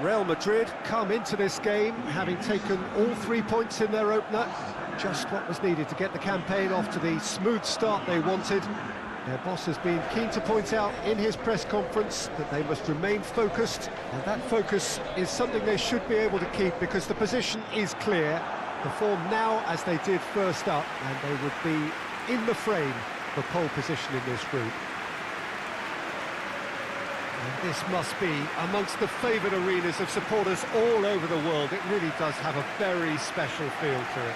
Real Madrid come into this game having taken all 3 points in their opener. Just what was needed to get the campaign off to the smooth start they wanted. Their boss has been keen to point out in his press conference that they must remain focused, and that focus is something they should be able to keep because the position is clear. Perform now as they did first up, and they would be in the frame for pole position in this group. And this must be amongst the favoured arenas of supporters all over the world. It really does have a very special feel to it.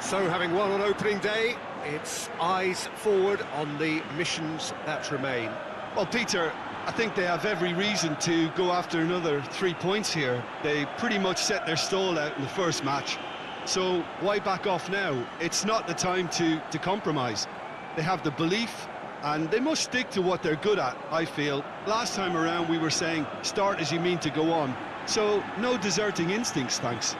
So, having won on opening day, it's eyes forward on the missions that remain. Well, Peter, I think they have every reason to go after another 3 points here. They pretty much set their stall out in the first match. So, why back off now? It's not the time to compromise. They have the belief, and they must stick to what they're good at, I feel. Last time around, we were saying, start as you mean to go on. So, no deserting instincts, thanks.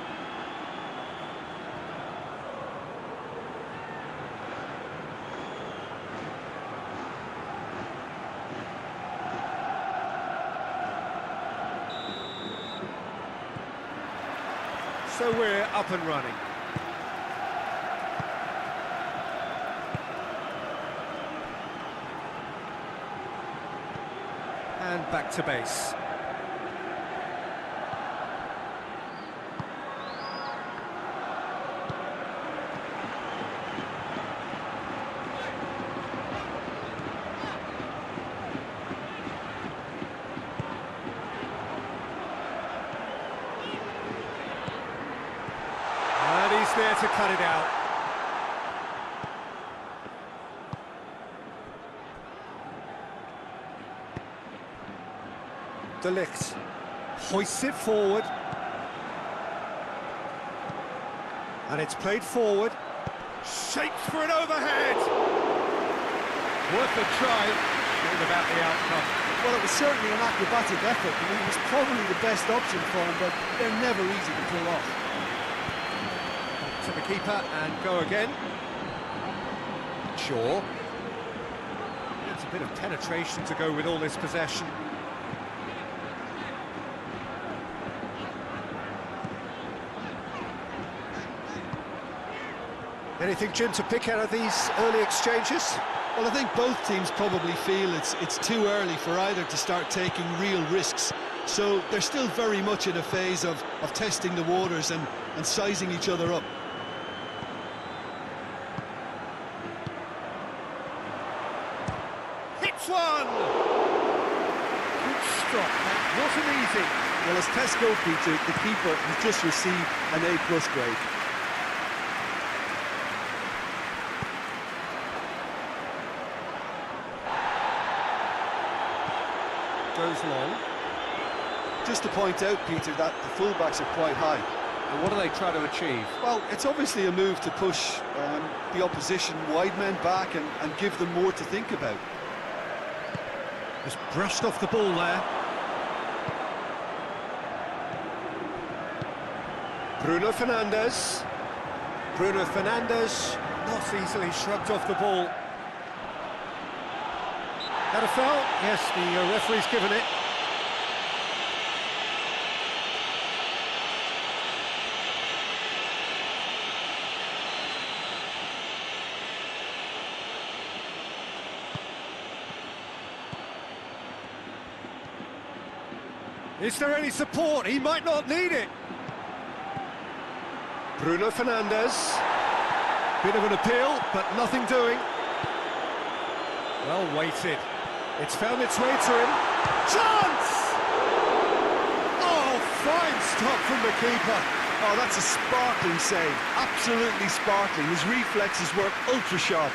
So we're up and running. And back to base. He's there to cut it out. De Ligt hoists it forward. And it's played forward. Shapes for an overhead. Worth a try. What about the outcome? Well, it was certainly an acrobatic effort, and it was probably the best option for him, but they're never easy to pull off. To the keeper and go again. Shaw. It's a bit of penetration to go with all this possession. Anything, Jim, to pick out of these early exchanges? Well, I think both teams probably feel it's too early for either to start taking real risks. So they're still very much in a phase of testing the waters and sizing each other up. One! Good stop, that wasn't easy. Well, as tests go, Peter, the keeper has just received an A+ grade. Goes long. Just to point out, Peter, that the fullbacks are quite high. And what do they try to achieve? Well, it's obviously a move to push the opposition wide men back and give them more to think about. Just brushed off the ball there. Bruno Fernandes. Bruno Fernandes not easily shrugged off the ball. That a foul? Yes, the referee's given it. Is there any support? He might not need it. Bruno Fernandes. Bit of an appeal, but nothing doing. Well weighted. It's found its way to him. Chance! Oh, fine stop from the keeper. Oh, that's a sparkling save. Absolutely sparkling. His reflexes work ultra sharp.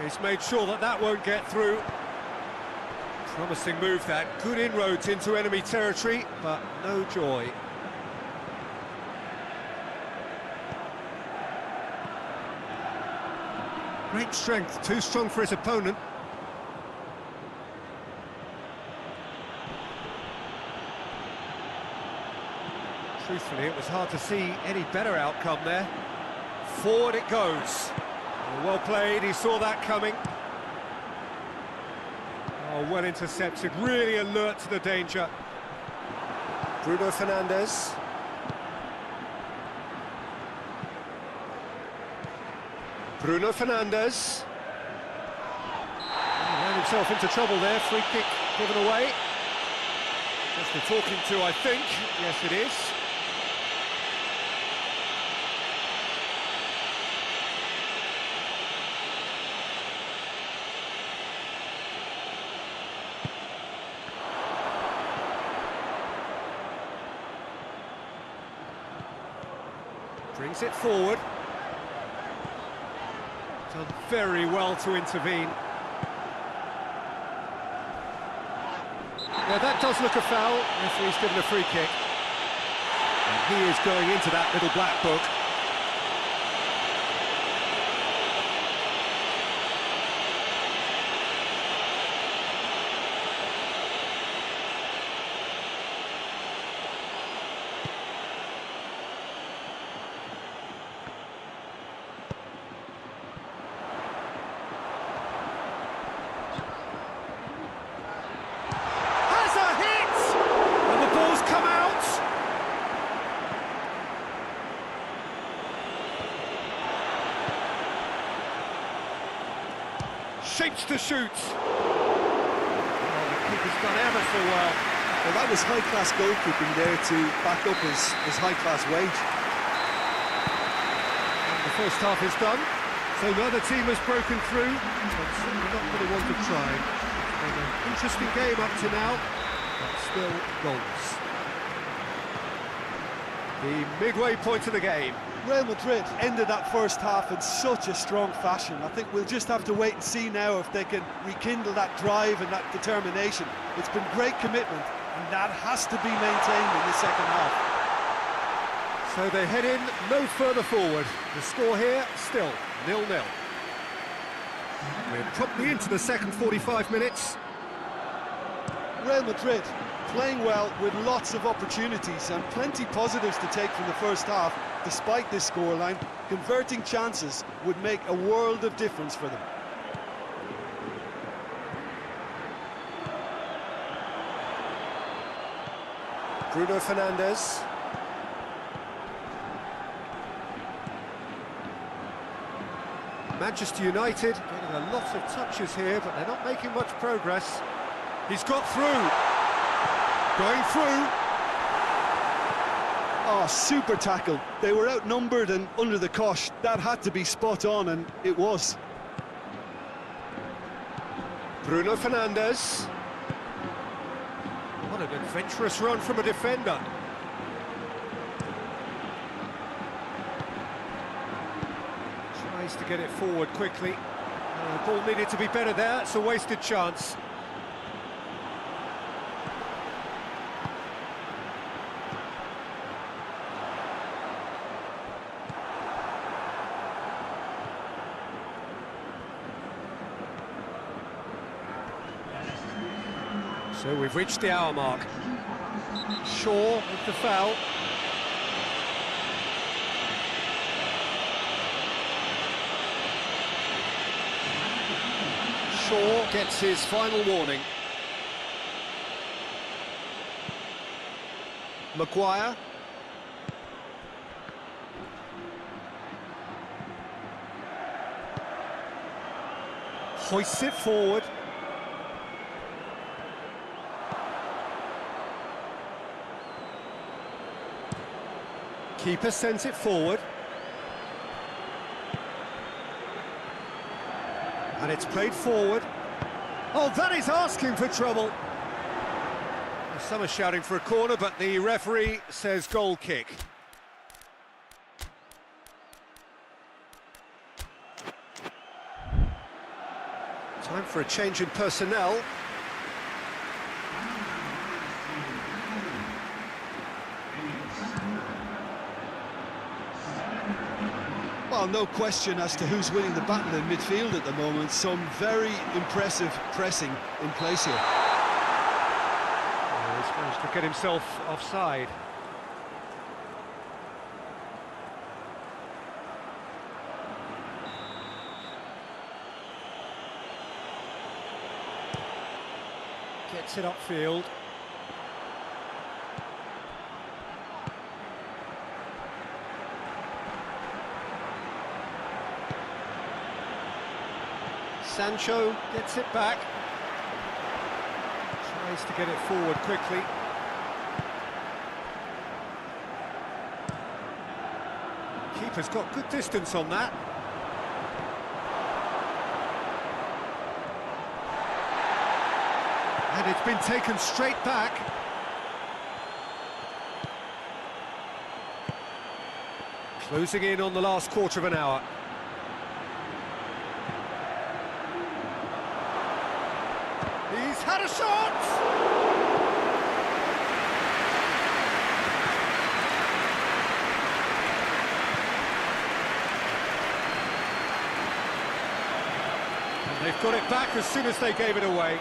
He's made sure that that won't get through. Promising move that, good inroads into enemy territory, but no joy. Great strength, too strong for his opponent. Truthfully, it was hard to see any better outcome there. Forward it goes. Well played, he saw that coming. Oh, well intercepted, really alert to the danger. Bruno Fernandes. Bruno Fernandes. He ran himself into trouble there, free kick given away. Just the talking to, I think. Yes, it is. Brings it forward. Done very well to intervene. Yeah, that does look a foul. Referee's given a free kick. And he is going into that little black book. Shapes to shoot. Oh, the keeper's done ever so well. Well, that was high-class goalkeeping there to back up his high-class wage. And the first half is done, so neither team has broken through, but certainly not going to want to try. It's been an interesting game up to now, but still goals. The midway point of the game. Real Madrid ended that first half in such a strong fashion. I think we'll just have to wait and see now if they can rekindle that drive and that determination. It's been great commitment, and that has to be maintained in the second half. So they head in no further forward. The score here, still 0-0. We're promptly into the second 45 minutes. Real Madrid playing well with lots of opportunities and plenty positives to take from the first half. Despite this scoreline, converting chances would make a world of difference for them. Bruno Fernandes. Manchester United getting a lot of touches here, but they're not making much progress. He's got through. Going through. Oh, super tackle. They were outnumbered and under the cosh. That had to be spot on, and it was. Bruno Fernandes. What an adventurous run from a defender. Tries to get it forward quickly. The ball needed to be better there. It's a wasted chance. So we've reached the hour mark. Shaw with the foul. Shaw gets his final warning. Maguire. Hoists it forward. Keeper sends it forward. And it's played forward. Oh, that is asking for trouble. Some are shouting for a corner, but the referee says goal kick. Time for a change in personnel. Well, no question as to who's winning the battle in midfield at the moment. Some very impressive pressing in place here. Oh, he's managed to get himself offside. Gets it upfield. Sancho gets it back. Tries to get it forward quickly. Keeper's got good distance on that. And it's been taken straight back. Closing in on the last quarter of an hour. He's had a shot! And they've got it back as soon as they gave it away.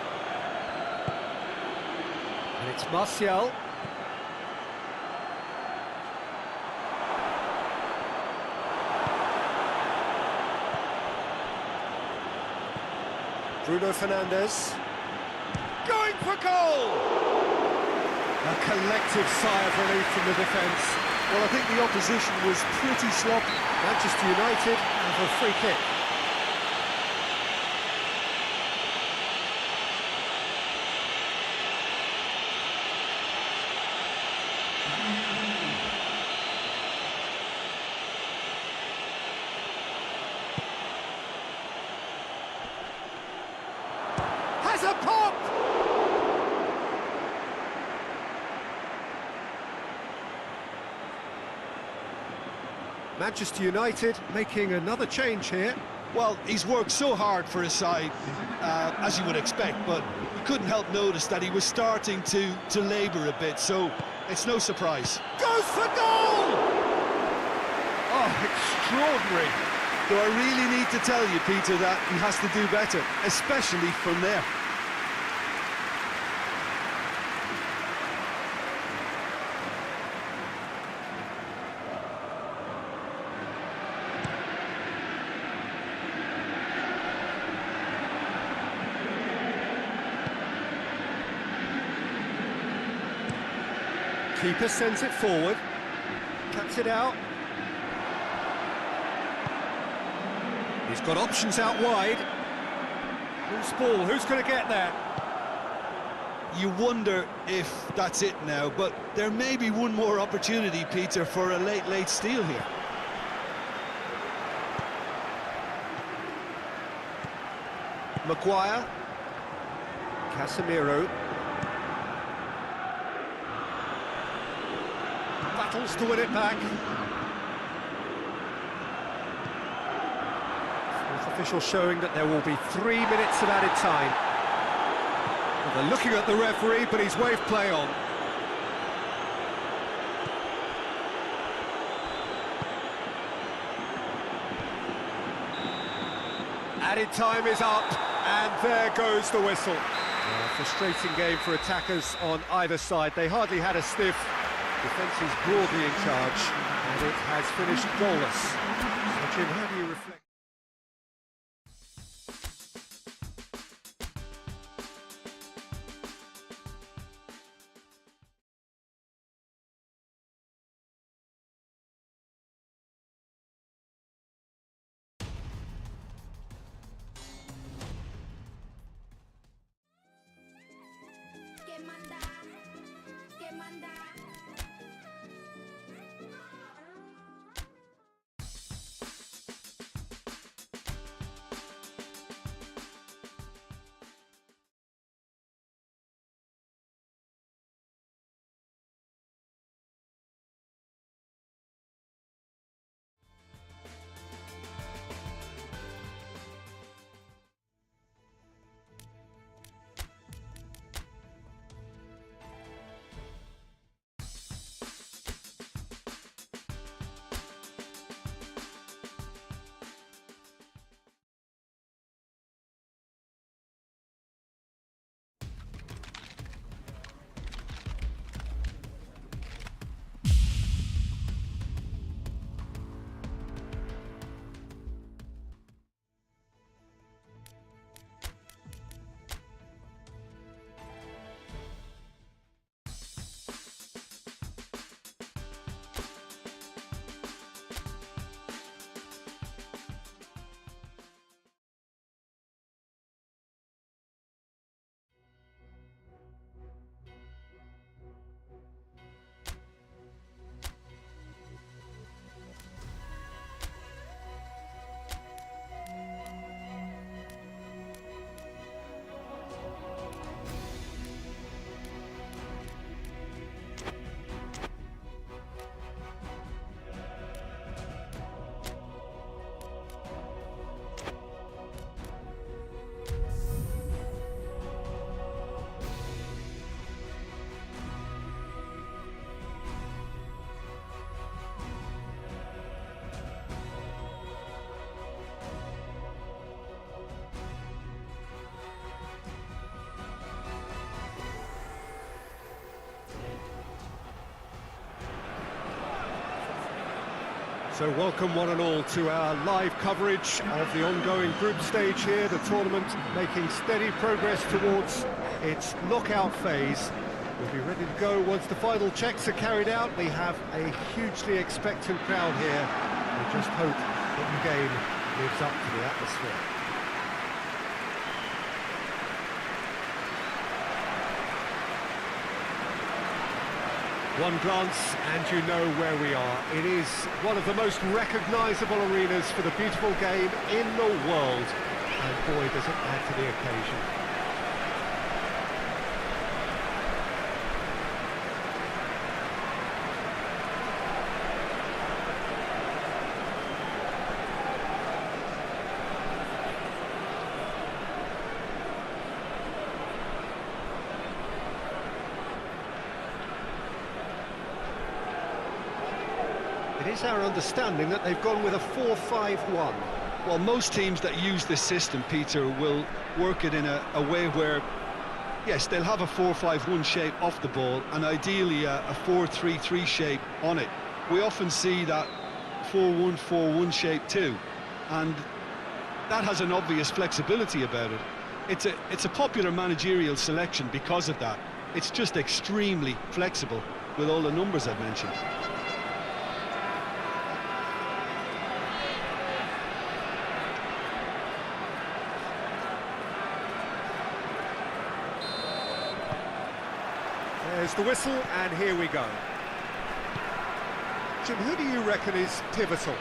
And it's Martial. Bruno Fernandes. Going for goal! A collective sigh of relief from the defence. Well, I think the opposition was pretty sloppy. Manchester United have a free kick. Has a pop! Manchester United making another change here. Well, he's worked so hard for his side, as you would expect, but you couldn't help notice that he was starting to labour a bit, so it's no surprise. Goes for goal! Oh, extraordinary. Do I really need to tell you, Peter, that he has to do better, especially from there? Keeper sends it forward, cuts it out. He's got options out wide. Loose ball, who's going to get there? You wonder if that's it now, but there may be one more opportunity, Peter, for a late steal here. Maguire. Casemiro. Battles to win it back. Fourth official showing that there will be 3 minutes of added time. Well, they're looking at the referee, but he's waved play on. Added time is up, and there goes the whistle. Frustrating game for attackers on either side. They hardly had a sniff. Defence is broadly in charge, and it has finished goalless. So, Jim, how do you reflect? So welcome one and all to our live coverage of the ongoing group stage here, the tournament making steady progress towards its knockout phase. We'll be ready to go once the final checks are carried out. We have a hugely expectant crowd here. We just hope that the game lives up to the atmosphere. One glance and you know where we are. It is one of the most recognisable arenas for the beautiful game in the world. And boy, does it add to the occasion. It is our understanding that they've gone with a 4-5-1. Well, most teams that use this system, Peter, will work it in a way where, yes, they'll have a 4-5-1 shape off the ball and ideally a 4-3-3 shape on it. We often see that 4-1-4-1 shape too, and that has an obvious flexibility about it. It's a popular managerial selection because of that. It's just extremely flexible with all the numbers I've mentioned. There's the whistle, and here we go. Jim, who do you reckon is pivotal?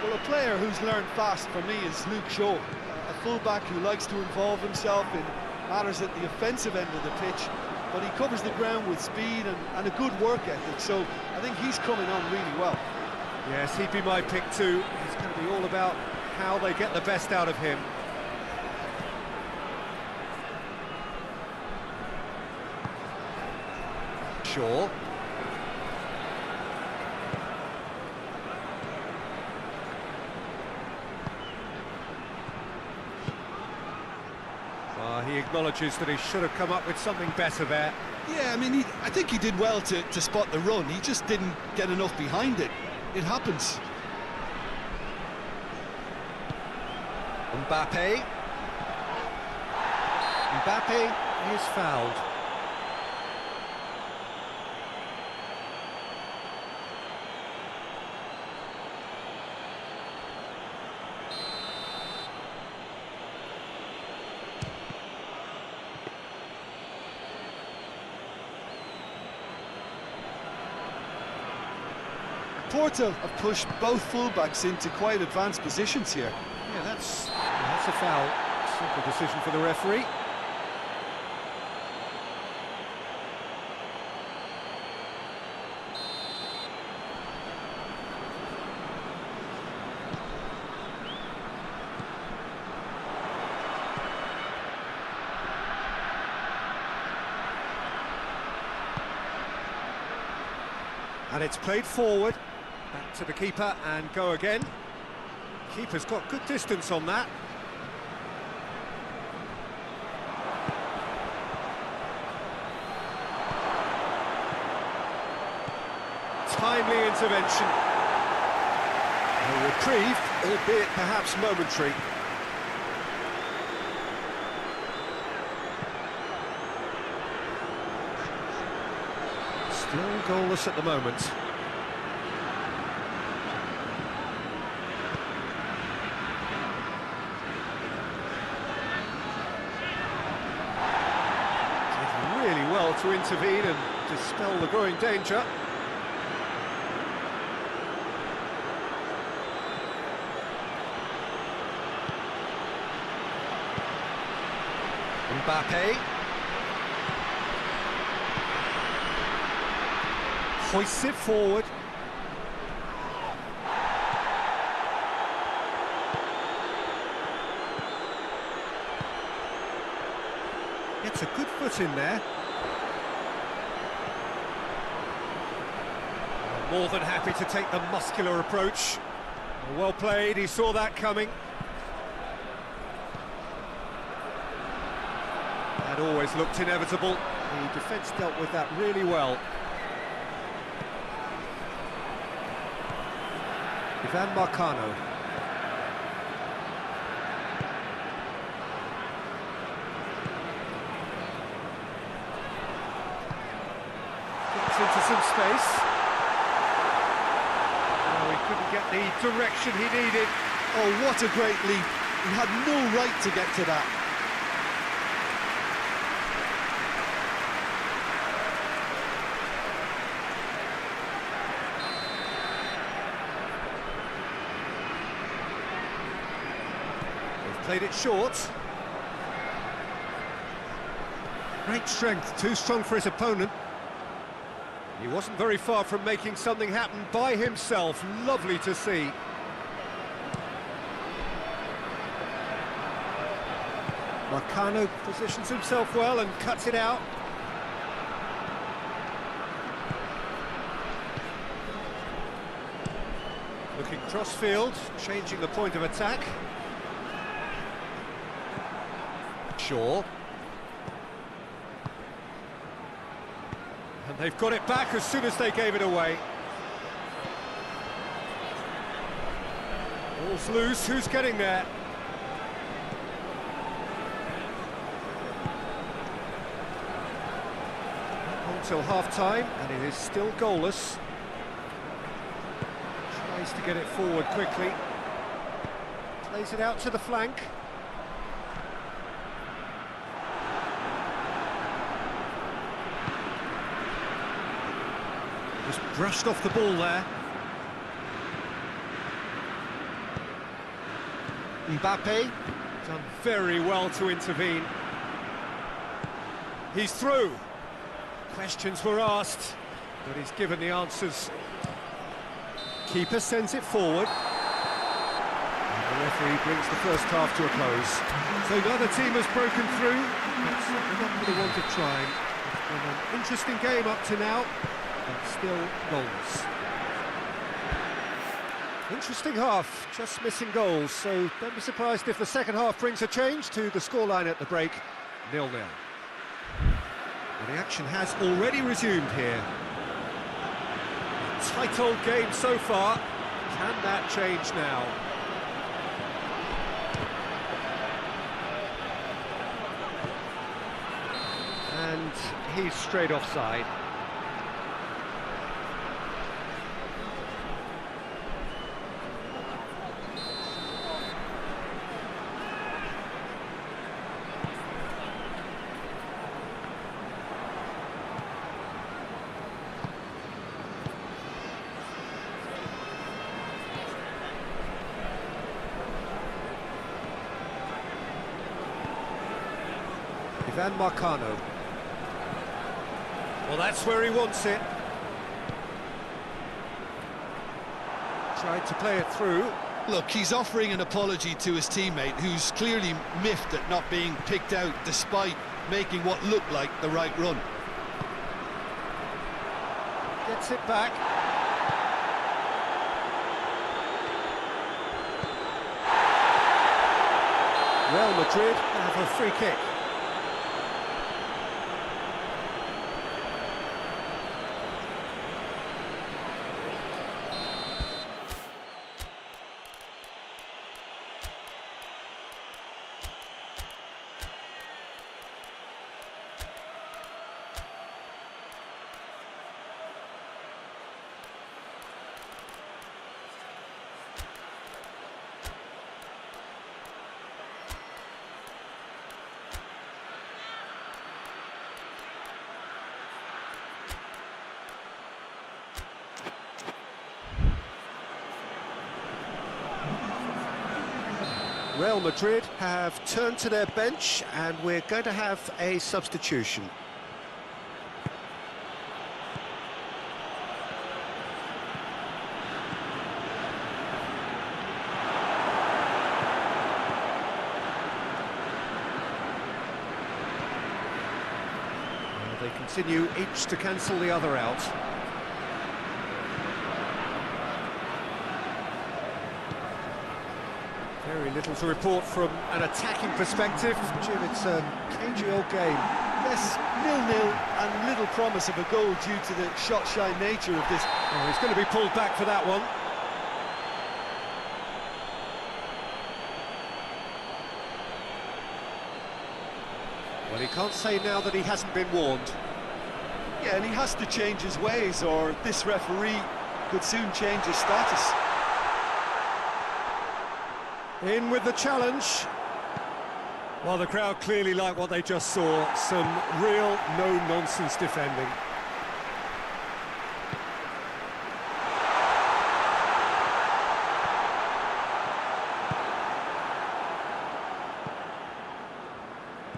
Well, a player who's learned fast for me is Luke Shaw, a fullback who likes to involve himself in matters at the offensive end of the pitch, but he covers the ground with speed and a good work ethic, so I think he's coming on really well. Yes, he'd be my pick too. It's going to be all about how they get the best out of him. Shaw. He acknowledges that he should have come up with something better there. Yeah, I mean, I think he did well to spot the run. He just didn't get enough behind it. It happens. Mbappe. Mbappe is fouled. Porto have pushed both fullbacks into quite advanced positions here. Yeah, that's a foul. Simple decision for the referee. And it's played forward. Back to the keeper and go again. Keeper's got good distance on that. Timely intervention. A reprieve, albeit perhaps momentary. Still goalless at the moment. To intervene and dispel the growing danger. Mbappe hoists it forward. Gets a good foot in there. More than happy to take the muscular approach. Well played, he saw that coming. That always looked inevitable. The defence dealt with that really well. Ivan Marcano. Gets into some space. Oh, he couldn't get the direction he needed. Oh, what a great leap. He had no right to get to that. They've played it short. Great strength, too strong for his opponent. He wasn't very far from making something happen by himself. Lovely to see. Marcano positions himself well and cuts it out. Looking cross-field, changing the point of attack. Shaw. And they've got it back as soon as they gave it away. Ball's loose, who's getting there? Until half-time, and it is still goalless. Tries to get it forward quickly. Plays it out to the flank. Just brushed off the ball there. Mbappe, done very well to intervene. He's through. Questions were asked, but he's given the answers. Keeper sends it forward. And the referee brings the first half to a close. So neither team has broken through, but they're not going to want to try. It's been an interesting game up to now, but still goals. Interesting half, just missing goals, so don't be surprised if the second half brings a change to the scoreline at the break, 0-0. The action has already resumed here. A tight old game so far. Can that change now? And he's straight offside. Ivan Marcano. Well, that's where he wants it. Tried to play it through. Look, he's offering an apology to his teammate, who's clearly miffed at not being picked out despite making what looked like the right run. Gets it back. Real Madrid have a free kick. Real Madrid have turned to their bench and we're going to have a substitution. They continue each to cancel the other out. Very little to report from an attacking perspective. Jim, it's a cagey old game. Yes, 0-0 and little promise of a goal due to the shot-shy nature of this. Oh, he's going to be pulled back for that one. Well, he can't say now that he hasn't been warned. Yeah, and he has to change his ways, or this referee could soon change his status. In with the challenge. Well, the crowd clearly like what they just saw. Some real no-nonsense defending.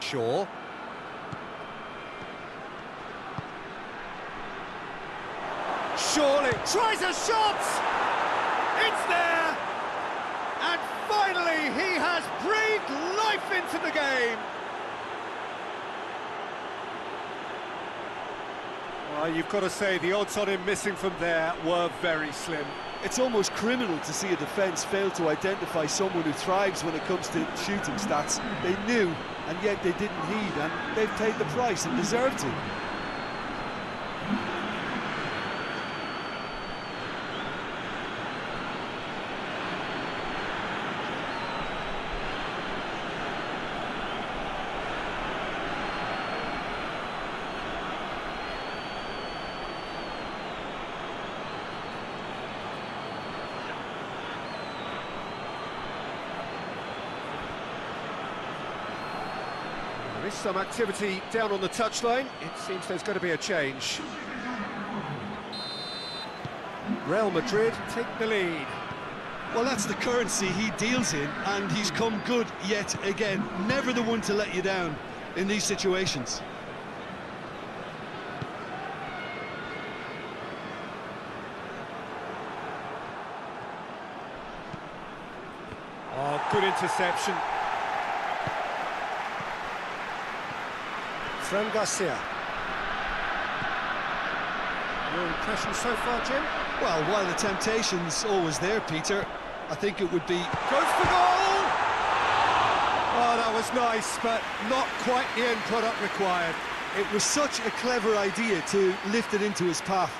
Shaw. Surely tries a shot! It's there! And finally he has breathed life into the game! Well, you've got to say the odds on him missing from there were very slim. It's almost criminal to see a defence fail to identify someone who thrives when it comes to shooting stats. They knew, and yet they didn't heed, and they've paid the price and deserve to. There is some activity down on the touchline. It seems there's going to be a change. Real Madrid take the lead. Well, that's the currency he deals in, and he's come good yet again. Never the one to let you down in these situations. Oh, good interception. Fran Garcia. Your impression so far, Jim? Well, while the temptation's always there, Peter, I think it would be... Goes for goal! Oh, that was nice, but not quite the end product required. It was such a clever idea to lift it into his path.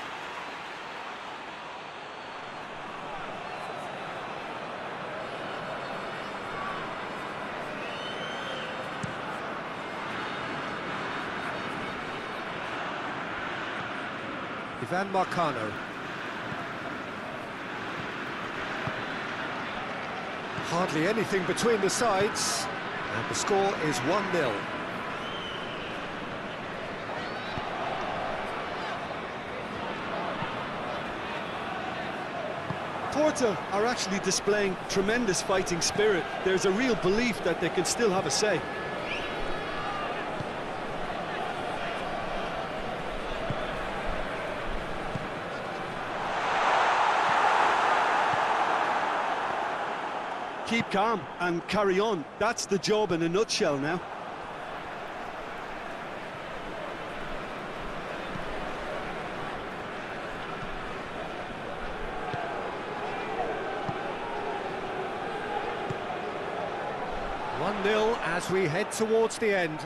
Ivan Marcano. Hardly anything between the sides, and the score is 1-0. Porto are actually displaying tremendous fighting spirit. There's a real belief that they can still have a say. Keep calm and carry on. That's the job in a nutshell now. One 0 as we head towards the end.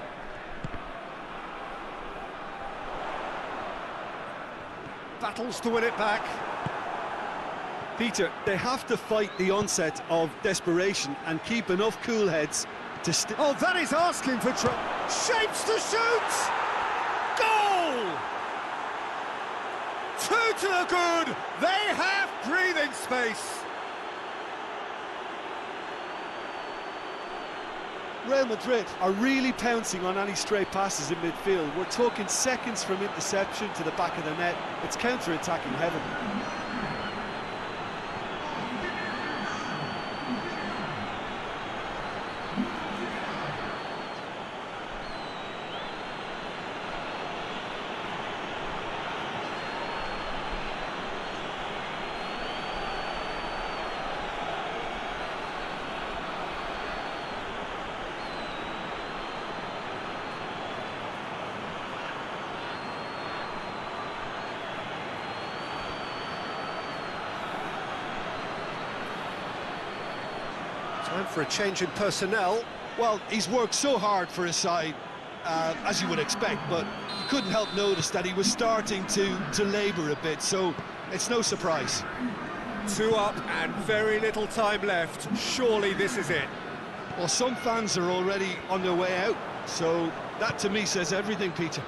Battles to win it back. Peter, they have to fight the onset of desperation and keep enough cool heads to Oh, that is asking for trouble. Shapes to shoot! Goal! 2 to the good! They have breathing space! Real Madrid are really pouncing on any stray passes in midfield. We're talking seconds from interception to the back of the net. It's counter-attacking heaven. Time for a change in personnel. Well, he's worked so hard for his side, as you would expect, but you couldn't help notice that he was starting to labour a bit, so it's no surprise. 2 up and very little time left. Surely this is it. Well, some fans are already on their way out, so That to me says everything, Peter.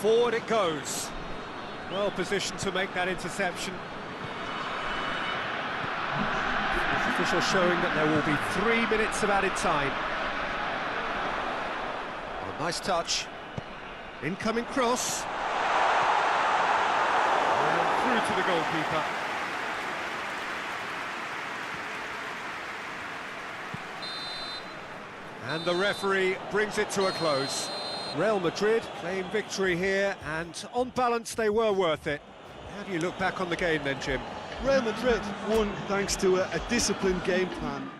Forward it goes. Well positioned to make that interception. The official showing that there will be 3 minutes of added time. Oh, nice touch. Incoming cross. And through to the goalkeeper. And the referee brings it to a close. Real Madrid claim victory here, and on balance they were worth it. How do you look back on the game then, Jim? Real Madrid won thanks to a disciplined game plan.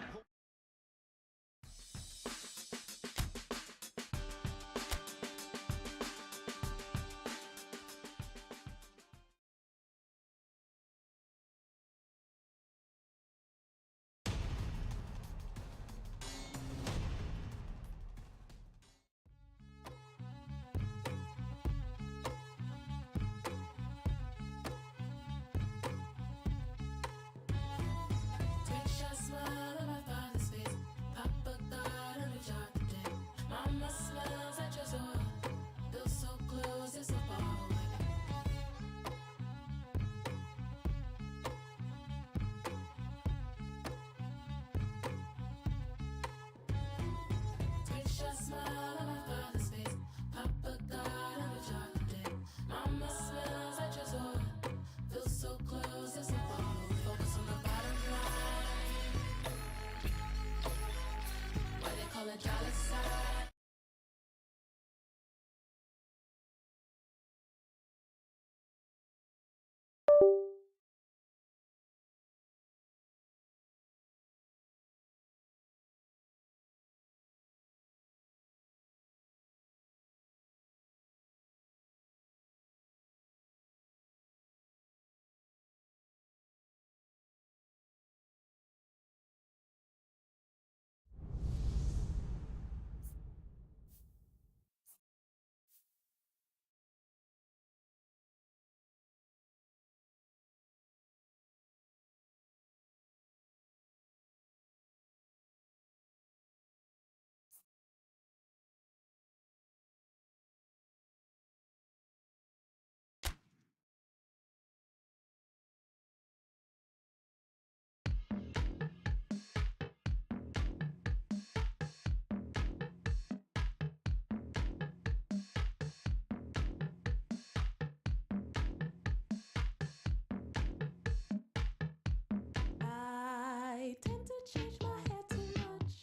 I tend to change my hair too much.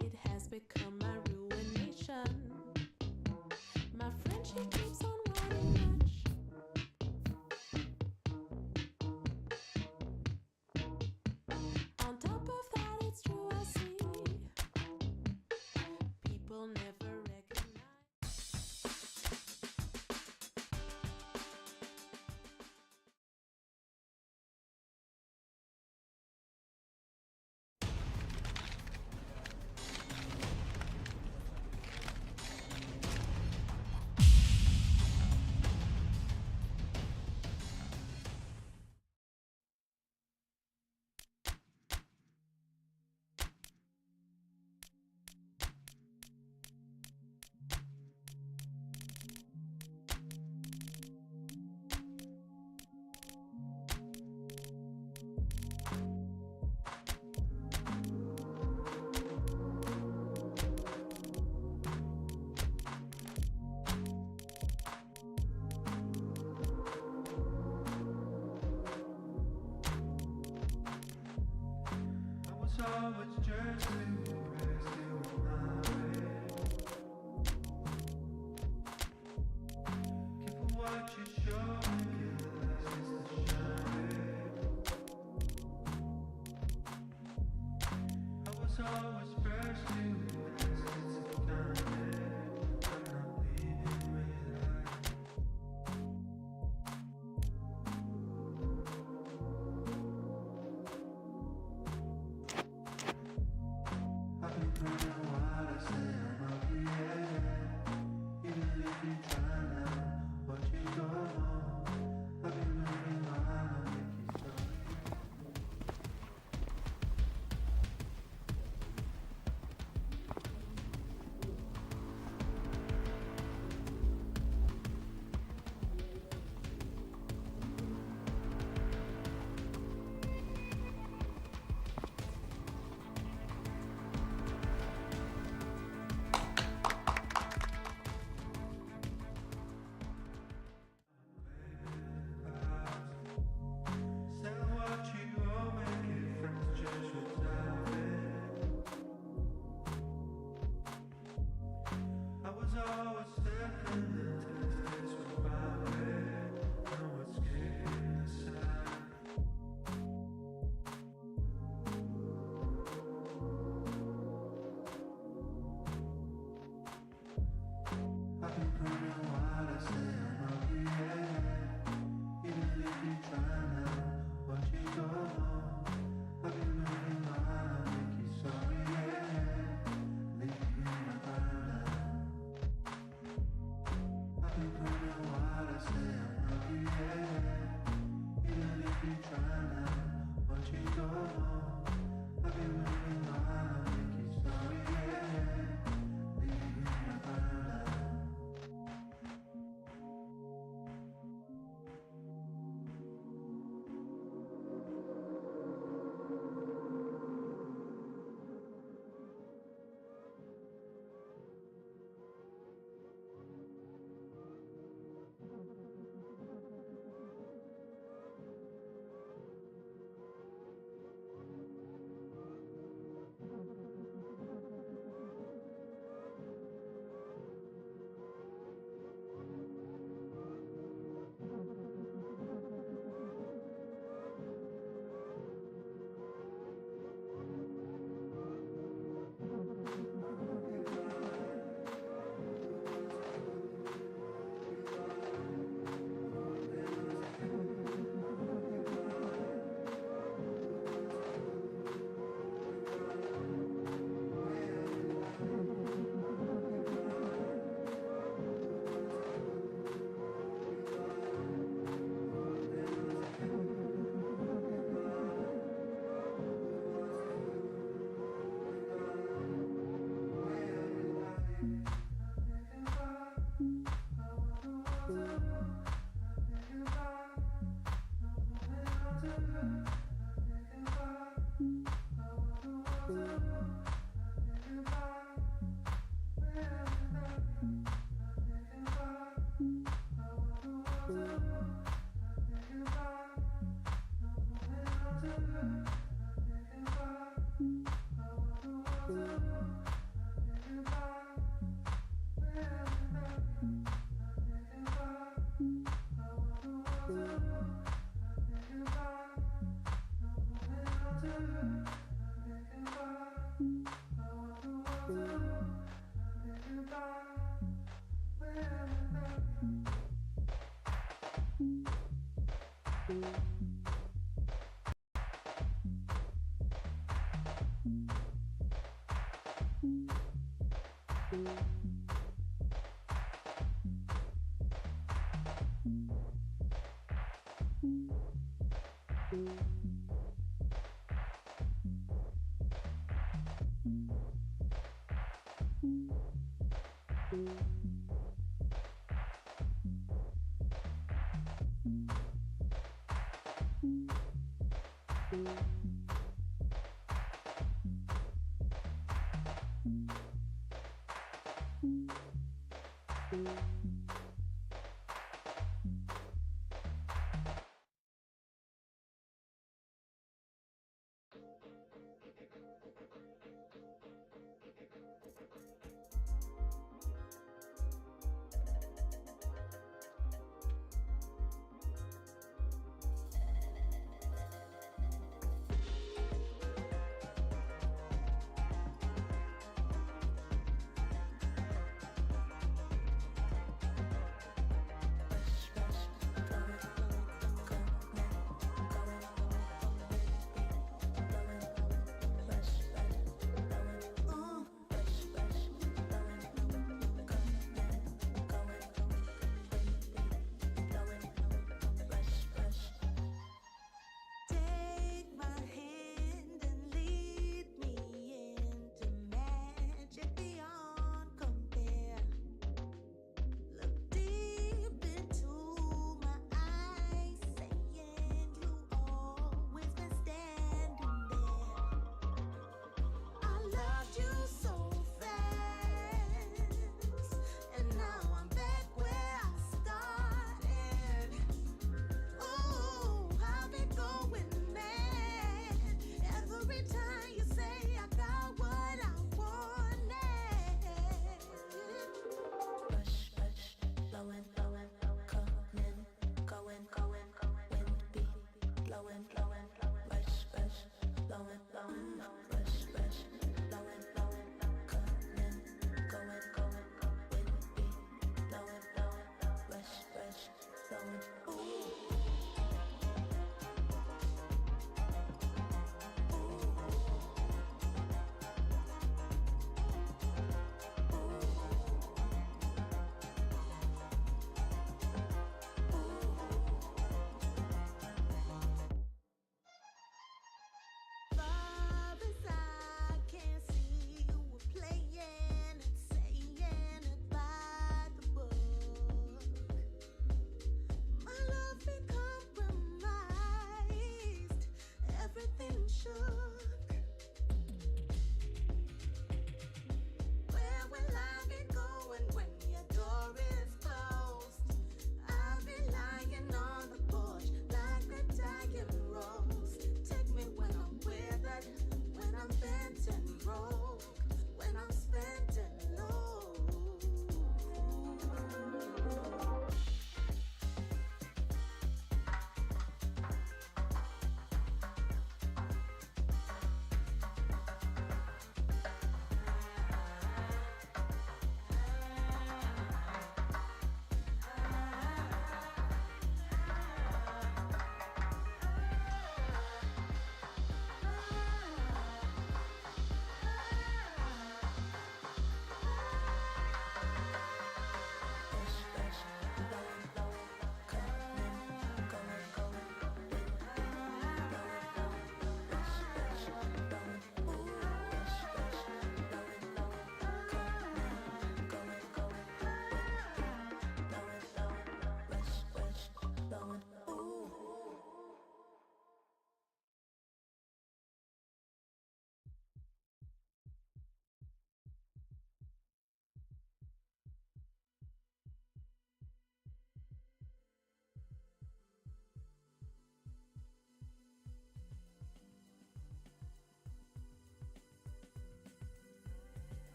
It has become my ruination. My friend, she keeps on writing much. On top of that, it's true, I see people never recognize.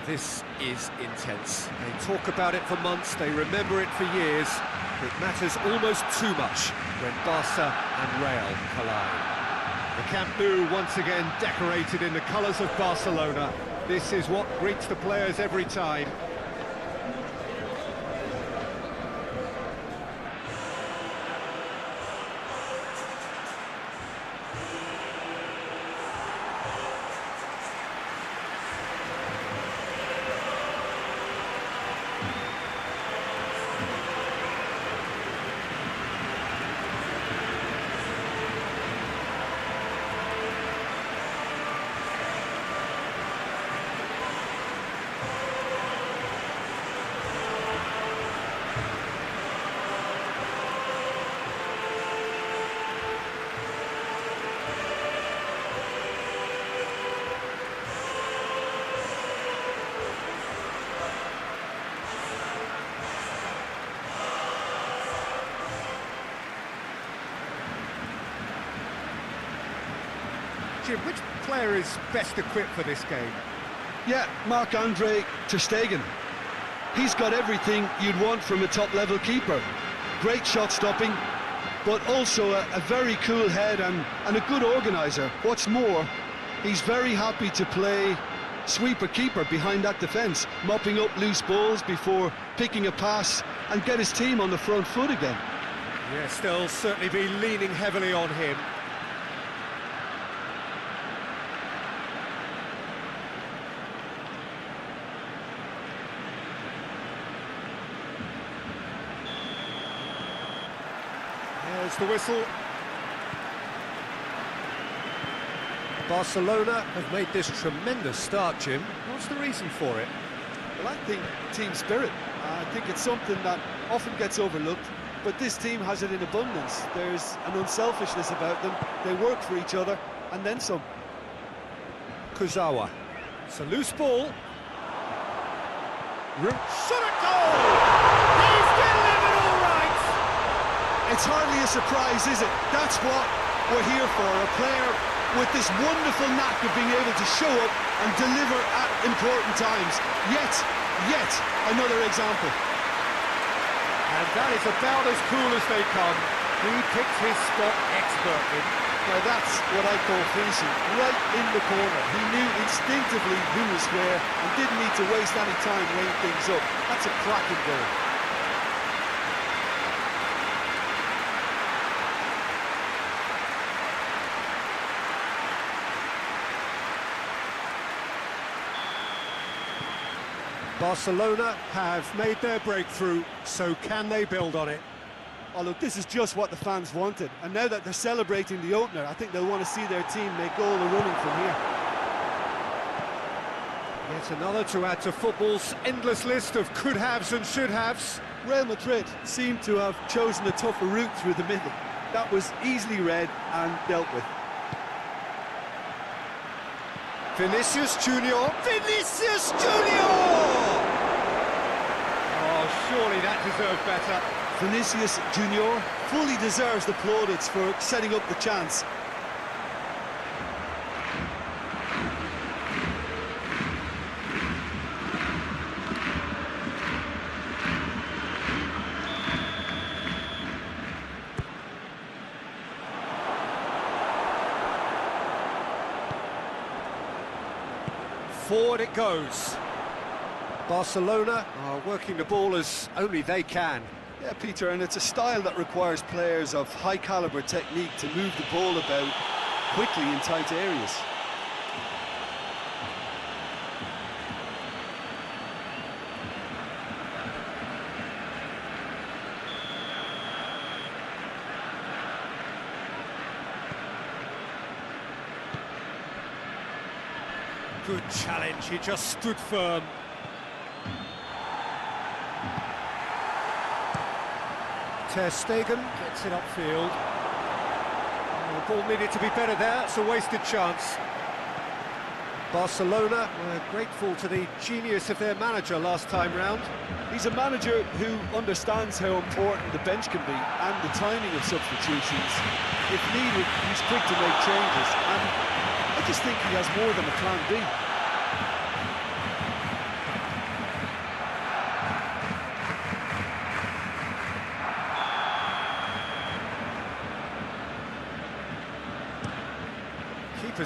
this is intense. They talk about it for months, they remember it for years. It matters almost too much when Barca and Real collide. The Camp Nou once again decorated in the colours of Barcelona. This is what greets the players every time. Jim, which player is best equipped for this game? Yeah, Marc-Andre ter Stegen. He's got everything you'd want from a top-level keeper. Great shot stopping, but also a very cool head and a good organiser. What's more, he's very happy to play sweeper-keeper behind that defence, mopping up loose balls before picking a pass and get his team on the front foot again. Yes, they'll certainly be leaning heavily on him. There's the whistle. Barcelona have made this tremendous start, Jim. What's the reason for it? Well, I think team spirit. I think it's something that often gets overlooked, but this team has it in abundance. There's an unselfishness about them. They work for each other, and then some. Kurzawa. It's a loose ball. Shot at goal! He's delivered all right! It's hardly a surprise, is it? That's what we're here for, a player with this wonderful knack of being able to show up and deliver at important times. Yet another example. And that is about as cool as they come. He picked his spot expertly. Now that's what I call finishing, right in the corner. He knew instinctively who was where and didn't need to waste any time weighing things up. That's a cracking goal. Barcelona have made their breakthrough, so can they build on it? Oh look, this is just what the fans wanted, and now that they're celebrating the opener, I think they'll want to see their team make all the running from here. Yet another to add to football's endless list of could-haves and should-haves. Real Madrid seem to have chosen a tougher route through the middle. That was easily read and dealt with. Vinicius Junior. Vinicius Junior! Oh, surely that deserved better. Vinicius Junior fully deserves the plaudits for setting up the chance. Forward it goes. Barcelona are working the ball as only they can. Yeah, Peter, and it's a style that requires players of high-caliber technique to move the ball about quickly in tight areas. Good challenge, he just stood firm. Ter Stegen gets it upfield. Oh, the ball needed to be better there, it's a wasted chance. Barcelona were grateful to the genius of their manager last time round. He's a manager who understands how important the bench can be and the timing of substitutions. If needed, he's quick to make changes, and I just think he has more than a plan B.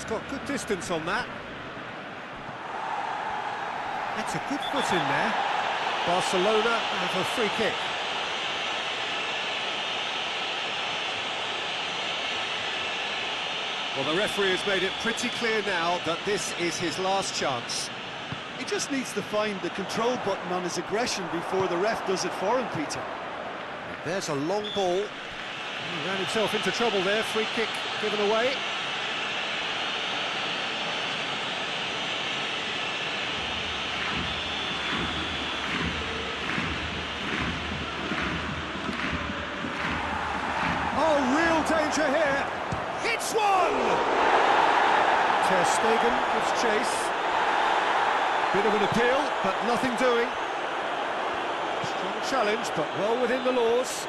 got good distance on that. That's a good foot in there. Barcelona have a free kick. Well, the referee has made it pretty clear now that this is his last chance. He just needs to find the control button on his aggression before the ref does it for him, Peter. There's a long ball. He ran himself into trouble there. Free kick given away. Oh, real danger here. Hits one! Ter Stegen gives chase. Bit of an appeal, but nothing doing. Strong challenge, but well within the laws.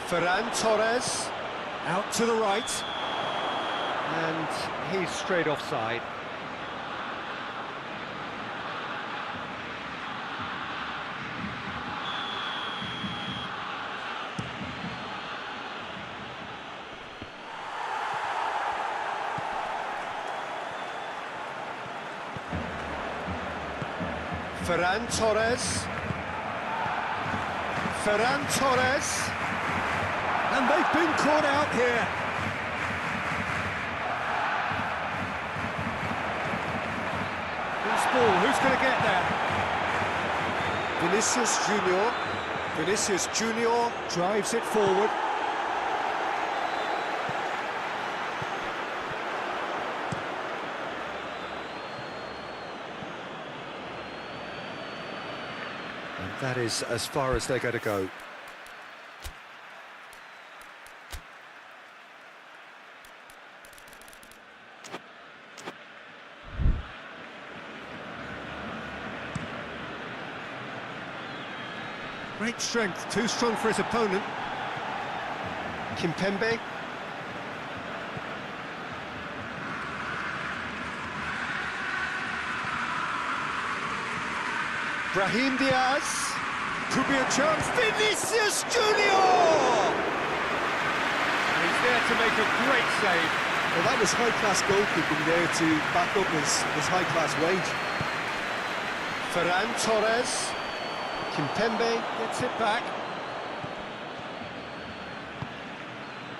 Ferran Torres, out to the right. And he's straight offside. Ferran Torres. Ferran Torres. And they've been caught out here. Loose ball, who's going to get there? Vinicius Junior. Vinicius Junior drives it forward. And that is as far as they're going to go. Great strength, too strong for his opponent. Kimpembe. Brahim Diaz. Could be a chance. Vinicius Junior! And he's there to make a great save. Well, that was high-class goalkeeping there to back up his high-class wage. Ferran Torres. Kimpembe gets it back.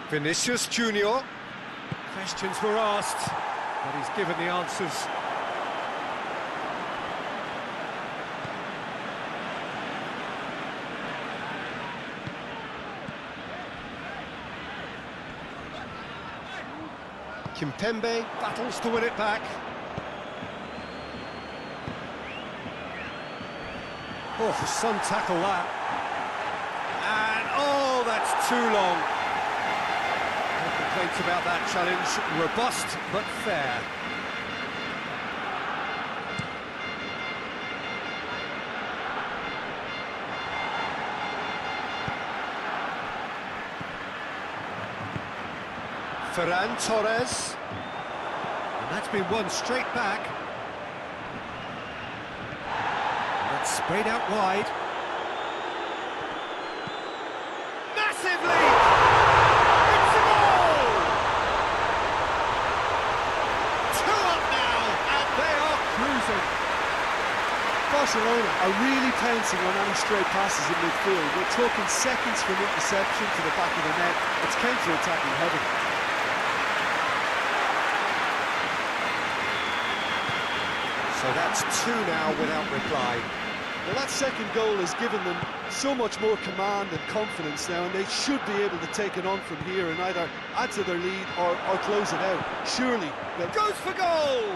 Vinicius Junior. Questions were asked, but he's given the answers. Kimpembe battles to win it back. Oh, some tackle that. And, oh, that's too long. No complaints about that challenge. Robust, but fair. Ferran Torres. And that's been won straight back. Sprayed out wide. Massive lead! It's a goal! 2 up now, and they are cruising. Barcelona are really pouncing on any stray passes in midfield. We're talking seconds from interception to the back of the net. It's counter-attacking heavy. So that's 2 now without reply. Well, that second goal has given them so much more command and confidence now, and they should be able to take it on from here and either add to their lead or close it out. Surely they'll... Goes for goal!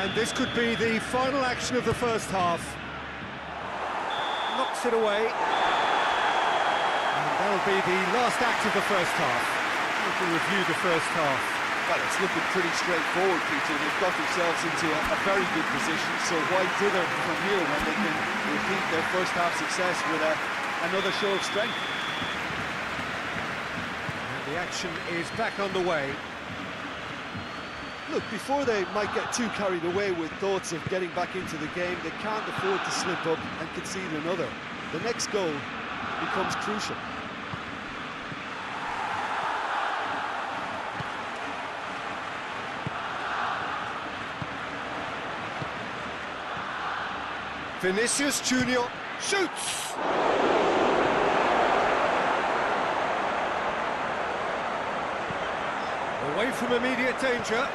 And this could be the final action of the first half. Knocks it away. And that'll be the last act of the first half. We can review the first half. Well, it's looking pretty straightforward, Peter. They've got themselves into a very good position, so why dither from here when they can repeat their first half success with another show of strength? The action is back underway. Look, before they might get too carried away with thoughts of getting back into the game, they can't afford to slip up and concede another. The next goal becomes crucial. Vinicius Junior shoots! Away from immediate danger.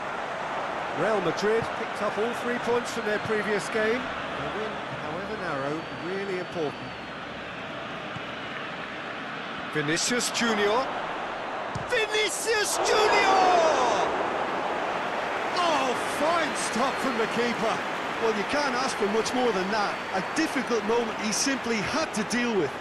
Real Madrid picked up all 3 points from their previous game. A win, however narrow, really important. Vinicius Junior. Vinicius Junior! Oh, fine stop from the keeper. Well, you can't ask for much more than that. A difficult moment he simply had to deal with.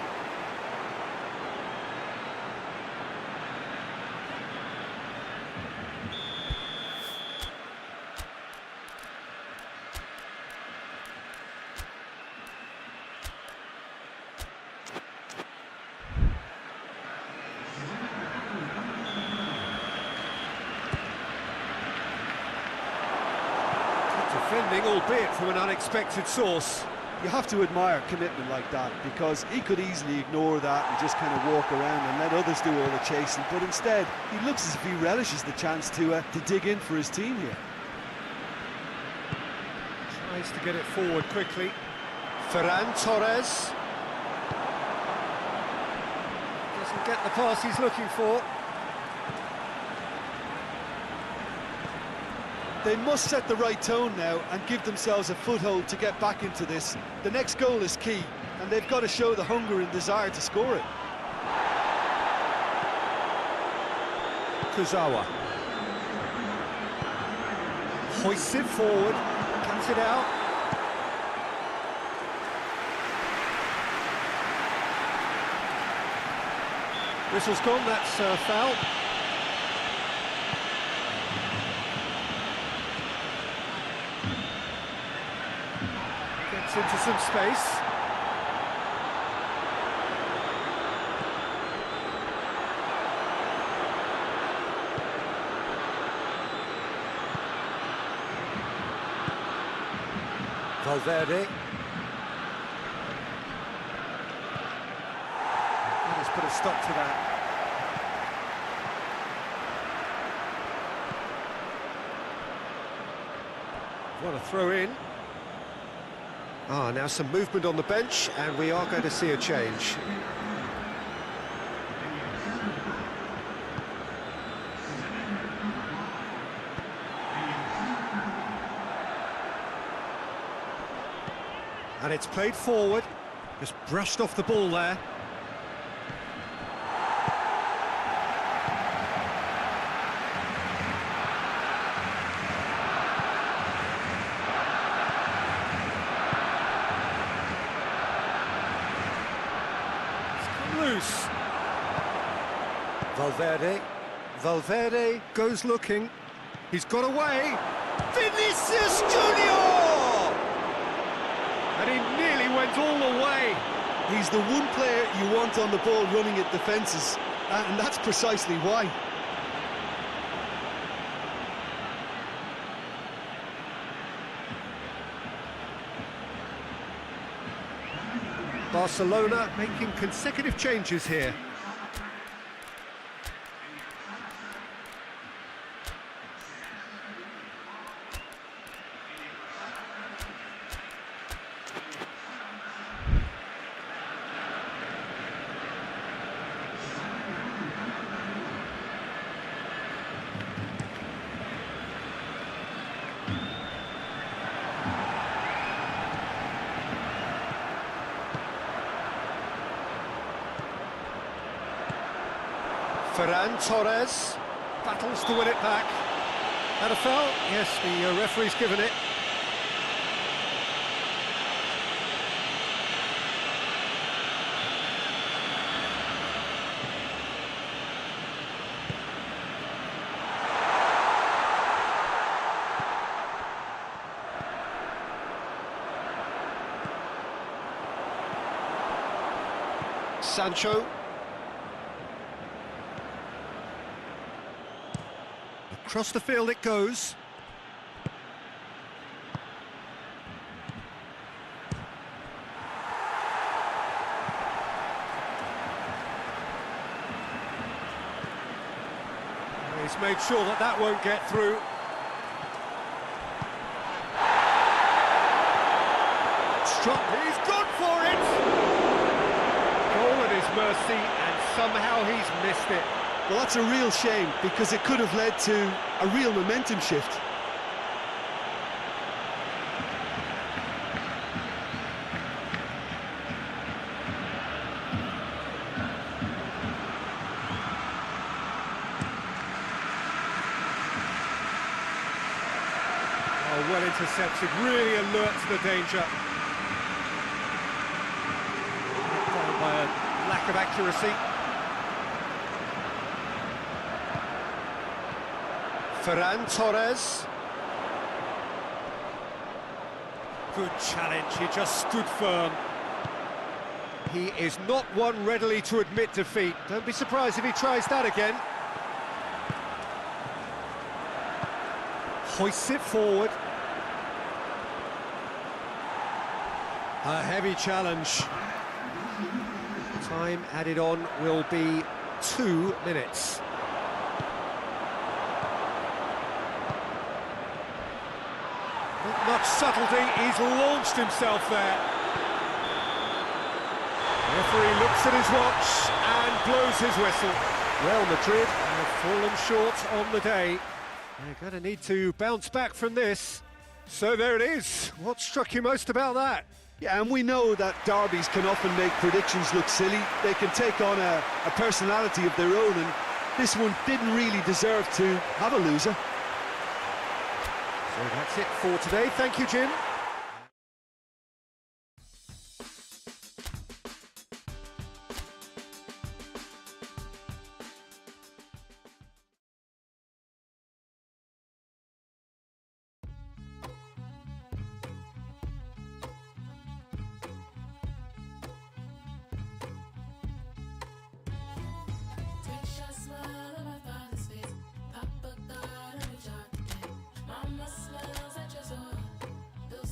Defending, albeit from an unexpected source. You have to admire commitment like that, because he could easily ignore that and just kind of walk around and let others do all the chasing, but instead he looks as if he relishes the chance to dig in for his team here. Tries to get it forward quickly. Ferran Torres doesn't get the pass he's looking for. They must set the right tone now and give themselves a foothold to get back into this. The next goal is key, and they've got to show the hunger and desire to score it. Kurzawa hoists it forward, cuts it out. Whistle's gone, that's a foul. Gets into some space. Valverde. Let's put a stop to that. What a throw in. Now some movement on the bench, and we are going to see a change. And it's played forward, just brushed off the ball there. Loose. Valverde goes looking. He's got away. Vinicius Junior! And he nearly went all the way. He's the one player you want on the ball running at defences, and that's precisely why. Barcelona making consecutive changes here. Ferran Torres battles to win it back. And a foul? Yes, the referee's given it. Across the field it goes. He's made sure that that won't get through. Struck, he's gone for it! Goal at his mercy, and somehow he's missed it. Well, that's a real shame, because it could have led to a real momentum shift. Oh, well intercepted, really alert to the danger. Down by a lack of accuracy. Ferran Torres. Good challenge, he just stood firm. He is not one readily to admit defeat. Don't be surprised if he tries that again. Hoists it forward. A heavy challenge. Time added on will be 2 minutes. Not much subtlety, he's launched himself there. The referee looks at his watch and blows his whistle. Real Madrid have fallen short on the day. They're going to need to bounce back from this. So there it is. What struck you most about that? Yeah, and we know that derbies can often make predictions look silly. They can take on a personality of their own, and this one didn't really deserve to have a loser. So that's it for today. Thank you, Jim. Mama smells at your door.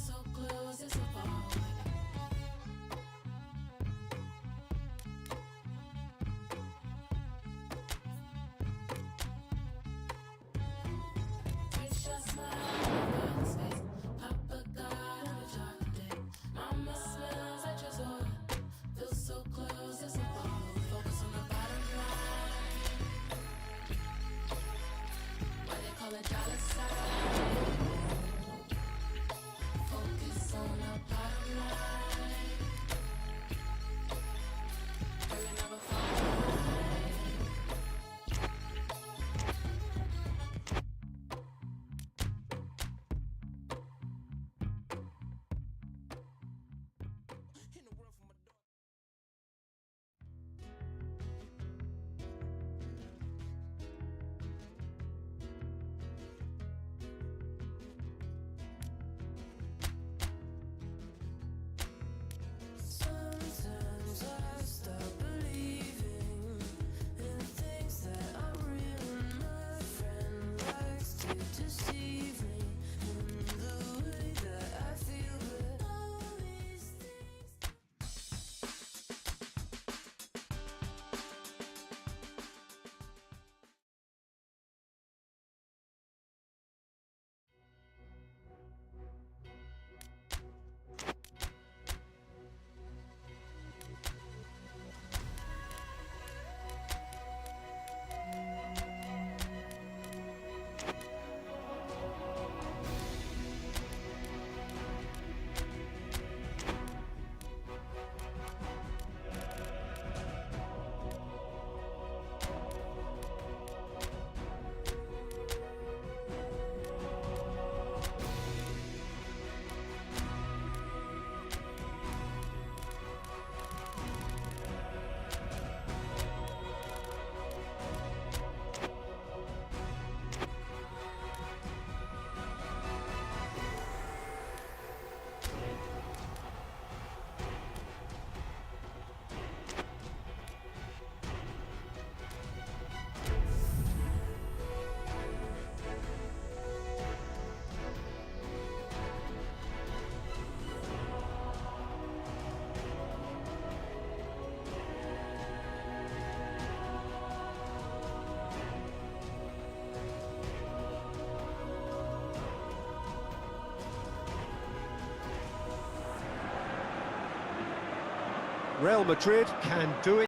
Real Madrid can do it.